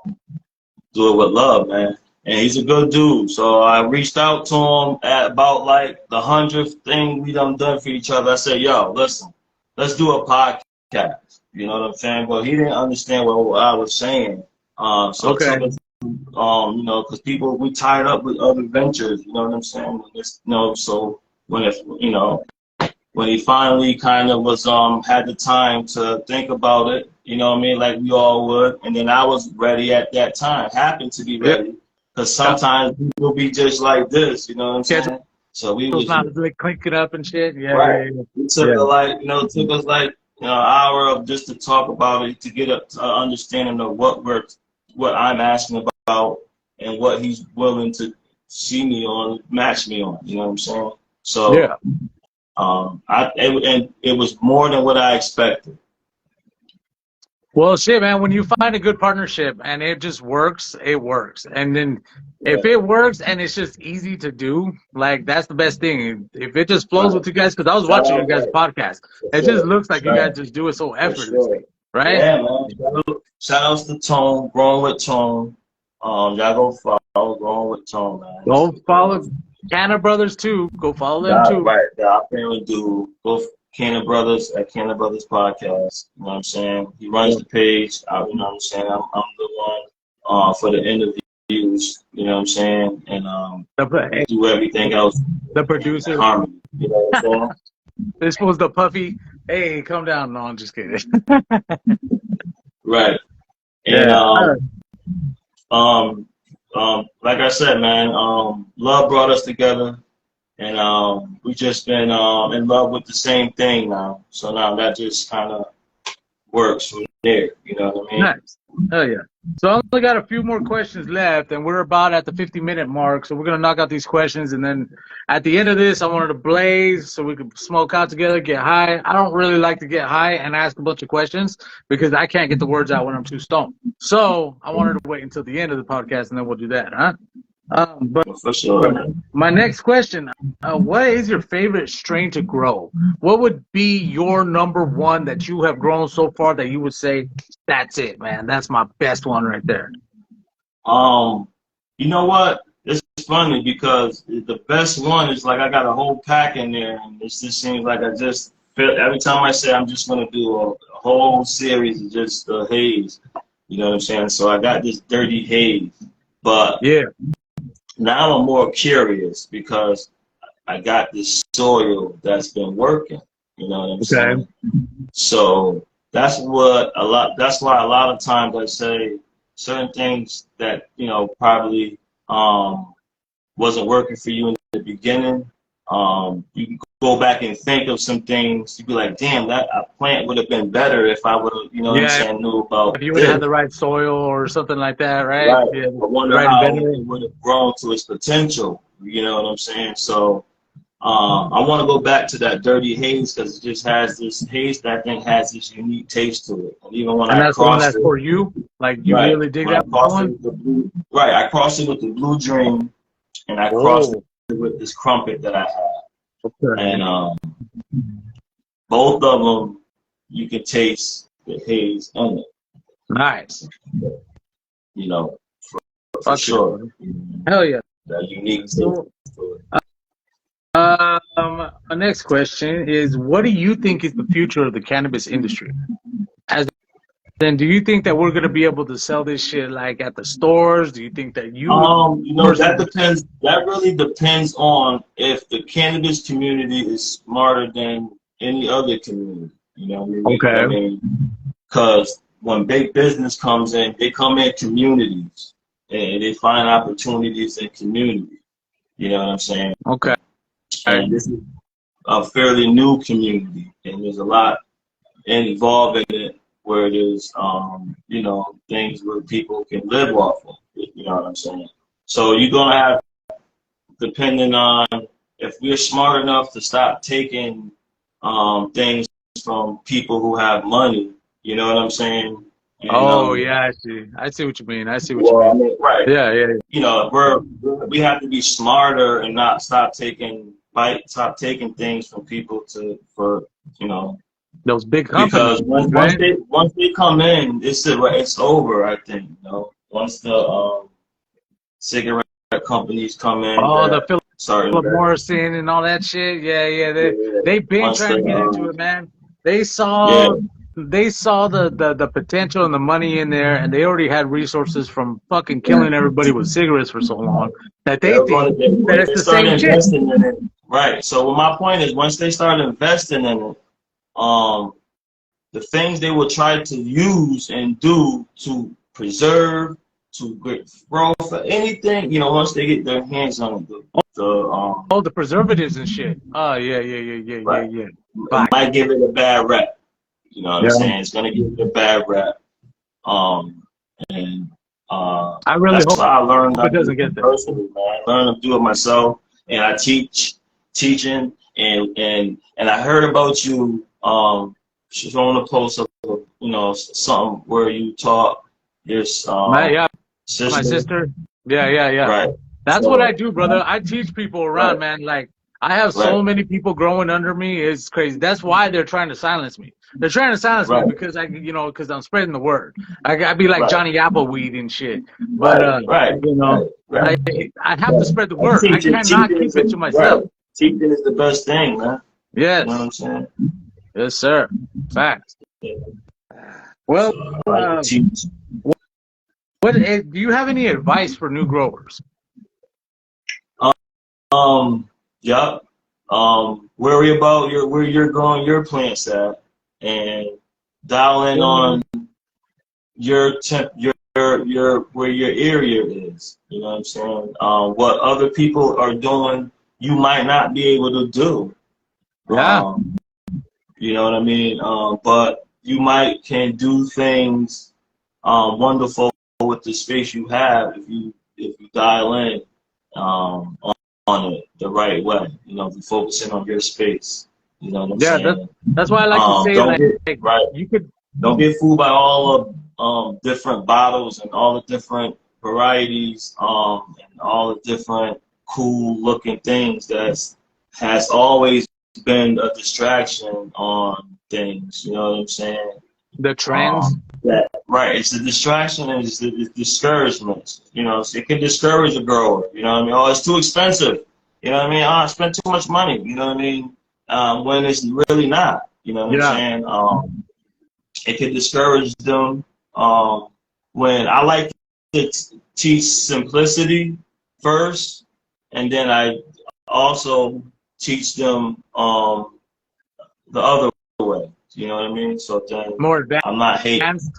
do it with love, man. And he's a good dude. So I reached out to him at about like the 100th thing we done for each other. I said, yo, listen, let's do a podcast. You know what I'm saying? But he didn't understand what I was saying. So it Okay. took us, you know, because we tied up with other ventures. You know what I'm saying? So when it, you know, when he finally kind of was had the time to think about it, you know what I mean, like we all would, and then I was ready at that time, happened to be Yeah. ready, because Yeah. sometimes people be just like this, you know what I'm Yeah. saying? So we Those was not like clinking up and shit. Yeah. right. Yeah. It Yeah. took like it took us like an hour of just to talk about it to get a understanding of what I'm asking about and what he's willing to see me on, match me on. You know what I'm saying? So. Yeah. And it was more than what I expected. Well, shit, man, when you find a good partnership and it just works, it works. And then Yeah. if it works and it's just easy to do, like that's the best thing. If it just flows Right. with you guys, because I was Shout watching you out guys' there. podcast, For it just sure. looks like you Right. guys just do it so For sure. effortlessly, right? Yeah, man. Shout outs to Tone, growing with Tone. Y'all go follow growing with Tone, man. Go follow Canna Brothers too. Go follow them Yeah, too. right. Yeah, I apparently do both Canna Brothers at Canna Brothers Podcast. You know what I'm saying? He runs the page. You know what I'm saying? I'm the one for the interviews. You know what I'm saying? And do everything else The in producer. harmony. You know what I'm saying? This was the puffy. Hey, come down. No, I'm just kidding. Right. And Yeah. like I said, man, love brought us together, and we just been in love with the same thing now. So now that just kind of works from there. You know what I mean? Nice. Oh yeah. So I only got a few more questions left, and we're about at the 50-minute mark. So we're gonna knock out these questions, and then at the end of this, I wanted to blaze so we could smoke out together, get high. I don't really like to get high and ask a bunch of questions because I can't get the words out when I'm too stoned. So I wanted to wait until the end of the podcast, and then we'll do that, huh? But For sure, man. my next question, what is your favorite strain to grow? What would be your number one that you have grown so far that you would say, that's it, man. That's my best one right there. You know what? It's funny because the best one is like I got a whole pack in there, and it just seems like I just feel every time I say I'm just gonna do a whole series of just haze. You know what I'm saying? So I got this dirty haze, but Yeah. now I'm more curious because I got this soil that's been working. You know what I'm saying? So that's why a lot of times I say certain things that, probably wasn't working for you in the beginning. You can go back and think of some things. You'd be like, damn, that a plant would have been better if I would have, what I'm Yeah. saying, knew about If you would have this. had the right soil or something like that, right? Right. Yeah. I wonder Right how inventor. it would have grown to its potential. You know what I'm saying? So I want to go back to that dirty haze because it just has this haze that I think has this unique taste to it. And even when And I that's the one crossed that's it, for you? Like, you right, really dig when I that crossed it one? with the blue, right, I crossed it with the blue dream, and I crossed it with this crumpet that I have. Okay. And both of them, you can taste the haze in it. Nice. You know, for Fuck yeah, sure. brother. Hell yeah. That unique taste So, to it. my next question is, what do you think is the future of the cannabis industry? As then, do you think that we're gonna be able to sell this shit like at the stores? Do you think that you would You know, that personally? depends. That really depends on if the cannabis community is smarter than any other community. You know what I mean? Okay. I mean, because when big business comes in, they come in communities and they find opportunities in communities. You know what I'm saying? Okay. And this is a fairly new community, and there's a lot involved in it where there's, you know, things where people can live off of. You know what I'm saying? So you're gonna have, depending on if we're smart enough to stop taking things from people who have money. You know what I'm saying? And Oh yeah, I see. I see what you mean. I see what you well, I mean. mean, right. Yeah, yeah. You know, we have to be smarter and not stop taking things from people for you know, Those big companies, because right? once they come in, it's over. I think, you know, once the cigarette companies come in Oh, the that start Philip investing, Morrison and all that shit. Yeah, yeah. yeah, They've been once trying the to get into it, man. They yeah, saw the potential and the money in there, and they already had resources from fucking killing everybody with cigarettes for so long that they they're going think to that once it's they the start same shit. investing in it, right? So what my point is, once they start investing in it, um, the things they will try to use and do to preserve, to grow for anything, you know, once they get their hands on it, Oh, the preservatives and shit. Oh yeah, yeah, yeah, yeah, yeah, right, yeah. it Facts. might give it a bad rep. You know what I'm Yeah. saying? It's gonna give it a bad rep. And I really that's hope why I learned how it to do doesn't get it there. personally, man. I learned to do it myself, and I teaching, and I heard about you showing a post of, you know, something where you taught this Yeah, my sister, sister. Yeah, yeah, yeah. right? That's what I So do, brother. I teach people around, right, man. Like I have right, so many people growing under me. It's crazy. That's why they're trying to silence me. They're trying to silence me right, because because I'm spreading the word. I be like right, Johnny Appleweed and shit. But right, right, you know, right, right, I I have to right. spread the And word. I cannot teaching keep is it to right. myself. Teaching is the best thing, man. You know what Yes, I'm saying? yes, sir. Facts. Yeah. Well, So I like to teach. do you have any advice for new growers? Um, yep. Worry about where you're growing your plants at, and dial in on your temp, your where your area is. You know what I'm saying? What other people are doing, you might not be able to do. Yeah, Um, you know what I mean? But you might can do things wonderful with the space you have if you dial in on it the right way. You know, if you're focusing on your space. You know what I'm yeah. saying? That's why I like to say Don't like get right. you could. Don't get fooled by all of different bottles and all the different varieties and all the different cool looking things that has always been a distraction on things. You know what I'm saying? The trends. That right, it's a distraction and it's discouragement. You know, so it can discourage a grower. You know what I mean? Oh, it's too expensive. You know what I mean? Oh, I spent too much money. You know what I mean? When it's really not. You know what I'm Yeah. saying? It can discourage them. When I like to teach simplicity first, and then I also teach them the other way. You know what I mean? So then More I'm not hating. advanced.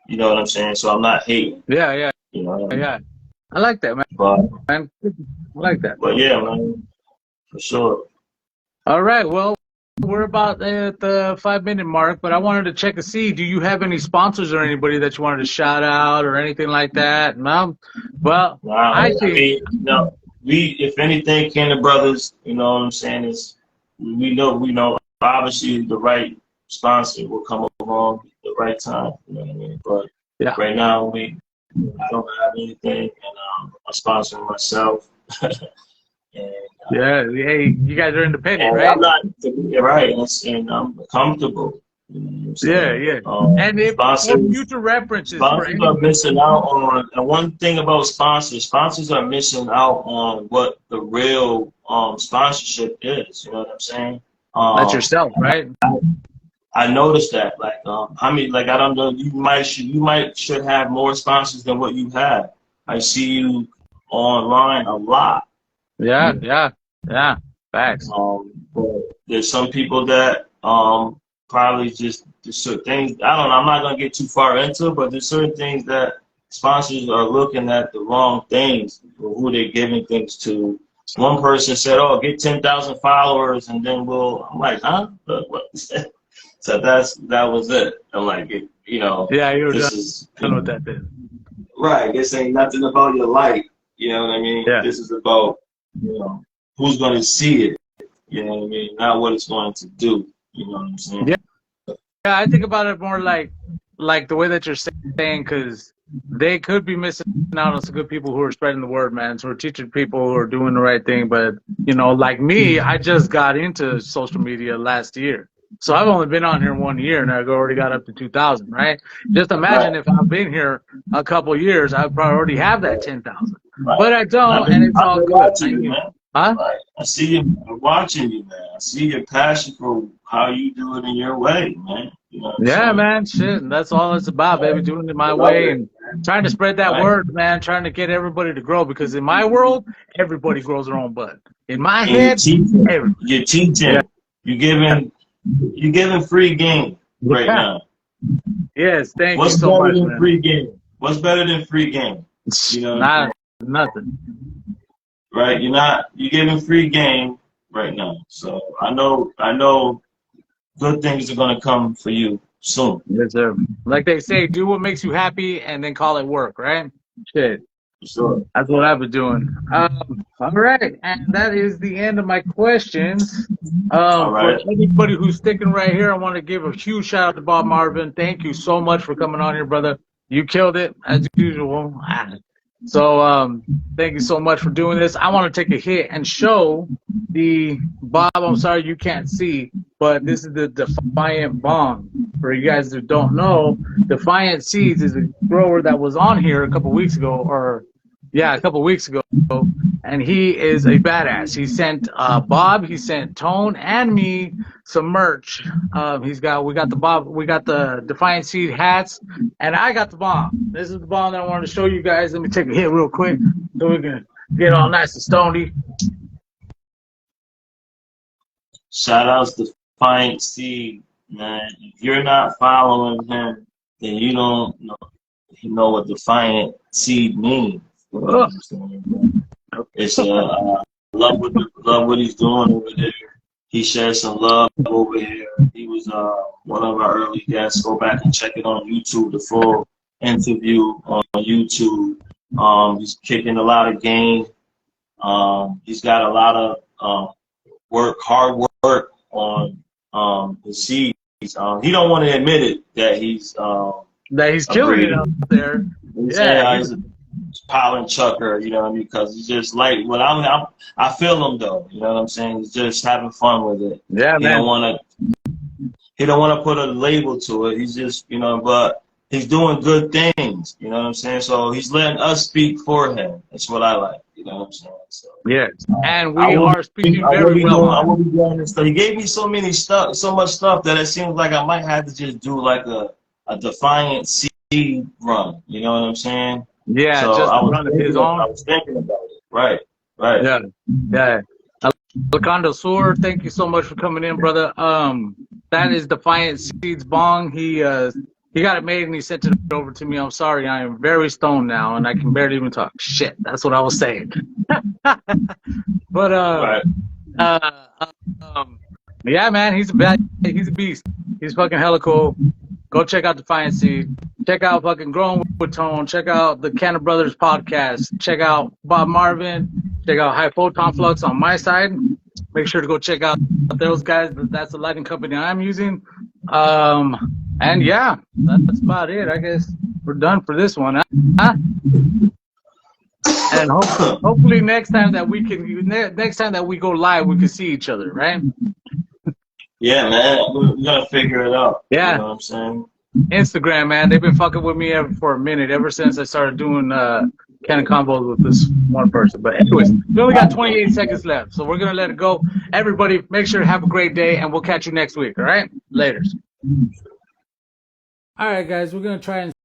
You know what I'm saying? So I'm not hating. Yeah, yeah, You know what I mean? yeah. I like that, But man. I like that. yeah, man, for sure. All right. Well, we're about at the 5 minute mark, but I wanted to check to see, do you have any sponsors or anybody that you wanted to shout out or anything like that? No? Well, Wow. I I think, mean, you know, if anything, Canada Brothers, you know what I'm saying, is we know, obviously the right sponsor will come along at the right time. You know what I mean? But yeah. right now, I don't have anything, and I'm sponsoring myself. and Yeah. Hey, you guys are independent, and right? I'm not right, and I'm comfortable. You know what I'm Yeah, saying? yeah. And if for Sponsors future references for sponsors are anybody. missing out on, and one thing about sponsors are missing out on what the real sponsorship is. You know what I'm saying? That's Um, yourself, right? I noticed that, like, I mean, like, I don't know, you might should have more sponsors than what you have. I see you online a lot. Yeah, yeah, yeah. Facts. But there's some people that probably just there's certain things. I don't know. I'm not gonna get too far into it, but there's certain things that sponsors are looking at the wrong things for who they're giving things to. One person said, "Oh, get 10,000 followers, and then we'll." I'm like, "Huh? What?" So that was it. I'm like, Yeah, you were done this is with that then. right. This ain't nothing about your life. You know what I mean? Yeah. This is about who's gonna see it. You know what I mean? Not what it's going to do. You know what I'm Yeah, saying? yeah. I think about it more like the way that you're saying, because they could be missing out on some good people who are spreading the word, man. So we're teaching people who are doing the right thing. But like me, I just got into social media last year. So I've only been on here 1 year, and I've already got up to 2,000, right? Just imagine Right. if I've been here a couple years, I probably already have that 10,000. Right. But I don't, and it's I've all been good. watching you, man. Huh? Right. I see you. I'm watching you, man. I see your passion for how you do it in your way, man. You know what I'm Yeah, saying? man, shit. And that's all it's about, baby. Right. Doing it I my love way it, and man. trying to spread that Right. word, man. Trying to get everybody to grow, because in my world, everybody grows their own butt. In my And you're head, teaching. everybody. You're Yeah, teaching. You're giving. You're giving free game right yeah. now. Yes, thank you What's so better much, than man. free game? What's better than free game? You know what I'm saying? Not nothing. Right? You're giving free game right now. So I know good things are gonna come for you soon. Yes, sir. Like they say, do what makes you happy and then call it work, right? Shit. For sure. That's what I've been doing. All right, and that is the end of my questions. All For right. anybody who's sticking right here, I want to give a huge shout out to Bob Marvin. Thank you so much for coming on here, brother. You killed it as usual. So, thank you so much for doing this. I want to take a hit and show the Bob. I'm sorry you can't see, but this is the Defiant Bong. For you guys that don't know, Defiant Seeds is a grower that was on here a couple weeks ago, or yeah, a couple weeks ago, and he is a badass. He sent Bob, he sent Tone and me some merch. We got the Defiant Seed hats, and I got the bomb. This is the bomb that I wanted to show you guys. Let me take a hit real quick so we can get all nice and stony. Shout outs to Defiant Seed, man. If you're not following him, then you don't know what Defiant Seed means. You know what I'm saying? It's love what he's doing over there. He shared some love over here. He was one of our early guests. Go back and check it on YouTube, the full interview on YouTube. He's kicking a lot of game. He's got a lot of hard work on his seeds. He don't want to admit it that he's killing it out there. Yeah, he's a piling chucker, you know what I mean? Because he's just like, well, I feel him though, you know what I'm saying? He's just having fun with it. Yeah, He man. don't want to put a label to it. He's just, but he's doing good things, you know what I'm saying? So he's letting us speak for him. That's what I like, you know what I'm saying? So, yes, and we are speaking very well. I will be doing this stuff. He gave me so much stuff that it seems like I might have to just do like a Defiant Seed run. You know what I'm saying? Yeah, so just I was thinking about it. Right. Yeah, yeah. Alejandro Sur, thank you so much for coming in, brother. That is Defiant Seeds Bong. He got it made and he sent it over to me. I'm sorry, I am very stoned now and I can barely even talk. Shit, that's what I was saying. But right. yeah, man, he's a beast. He's fucking hella cool. Go check out Defiant Seed. Check out fucking Growing with Tone. Check out the Canna Brothers podcast. Check out Bob Marvin. Check out High Photon Flux on my side. Make sure to go check out those guys. That's the lighting company I'm using. And yeah, that's about it. I guess we're done for this one. Huh? And hopefully next time that we go live, we can see each other, right? Yeah, man, we're gonna figure it out. You Yeah. know what I'm saying? Instagram, man, they've been fucking with me for a minute, ever since I started doing CannaConvos with this one person. But anyways, we only got 28 seconds left, so we're gonna let it go. Everybody, make sure to have a great day, and we'll catch you next week. All right, laters. All right, guys, we're gonna try and